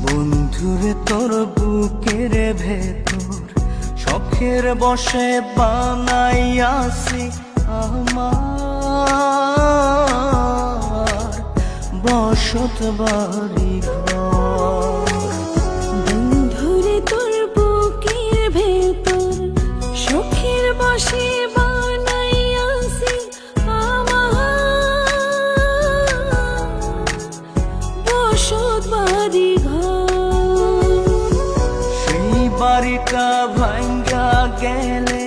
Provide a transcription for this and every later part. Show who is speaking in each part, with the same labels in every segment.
Speaker 1: বন্ধুরে তোর বুকের ভেতর শখের বসে বানাইয়াছি আমার বসত বাড়ি ঘর।
Speaker 2: বন্ধুরে তোর বুকের ভেতর শখের বসে বানাইয়াছি আমার বসত বাড়ি ঘর।
Speaker 1: সেই বাড়িটা ভাঙ্গা গেলে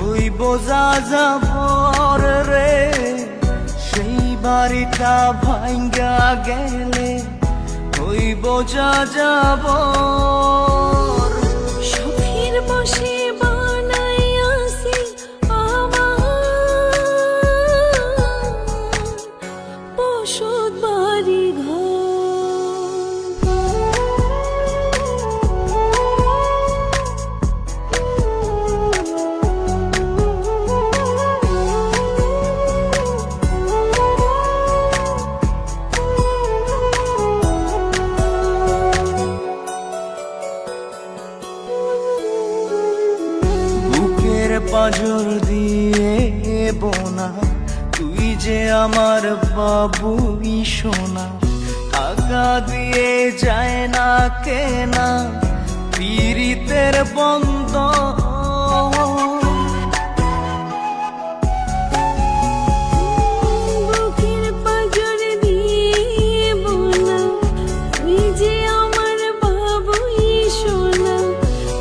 Speaker 1: ওই বোঝা যাবর রে, সেই বাড়িটা ভাঙ্গা গেলে ওই বোঝা যাবর।
Speaker 2: শখের বসে বানাইয়াছি আমার বসত বাড়ি ঘর।
Speaker 1: পাঁজর দিয়ে বোনা তুই যে আমার বাবুই সোনা, টাকা দিয়ে যায় না কেনা পীড়িতের বন্ধ।
Speaker 2: বুকের পাঁজর দিয়ে বোনা তুই যে আমার বাবুই সোনা,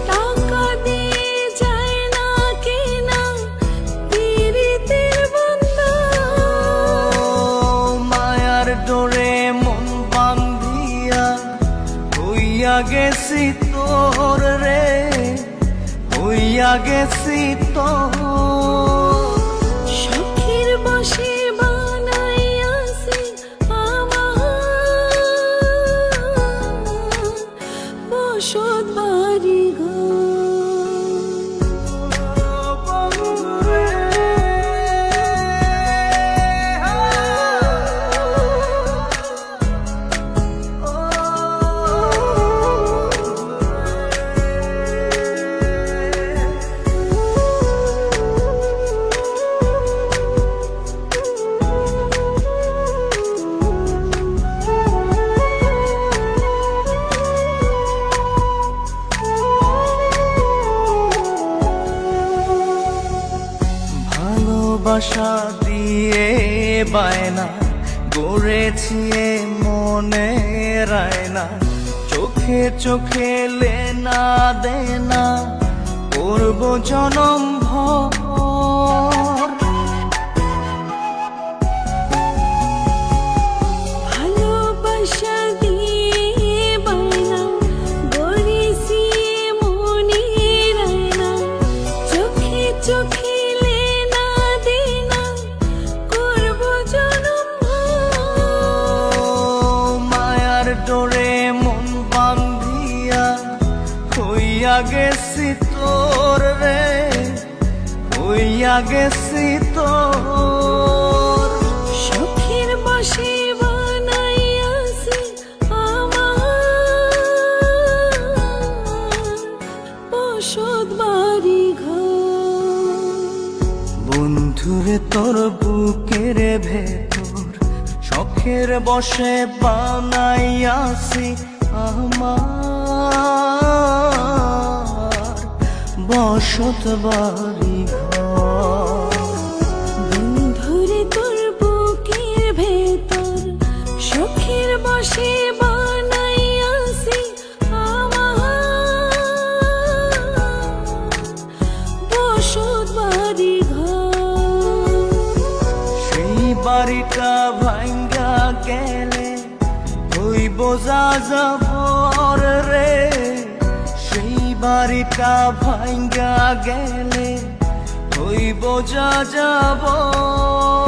Speaker 2: টাকা দিয়ে যায় না কেনা পীড়িতের বন্ধন।
Speaker 1: মায়ার ডোরে মন বান্ধিয়া হইয়া গেছি তোর রে, হইয়া গেছি তোর।
Speaker 2: শখের বসে বানাইয়াছি আমার বসত বাড়ি ঘর।
Speaker 1: ভালোবাসা দিয়ে বায়না গড়েছি মনে রায়না, চোখে চোখে লেনা দেনা করব জনম ভর।
Speaker 2: ভালোবাসা দিয়ে বায়না গড়েছি মনে রায়না, চোখে চোখে লেনা দেনা করব জনম ভর।
Speaker 1: মায়ার ডোরে মন বান্ধিয়া হইয়া গেছি তোর রে, হইয়া গেছি তোর।
Speaker 2: শখের বসে বানাইয়াছি আমার বসত বাড়ি ঘর।
Speaker 1: বন্ধুরে তোর বুকের ভেতর শখের বসে বানাইয়াছি আমার বসত বাড়ি ঘর।
Speaker 2: বন্ধুরে তোর বুকের ভেতর শখের বসে বানাইয়াছি আমার বসত বাড়ি ঘর।
Speaker 1: সেই বাড়িটা ভাঙ্গা গেলে ওই বোঝা যাবর রে, সেই বাড়িটা ভাঙ্গা গেলে ওই বোঝা যাবর।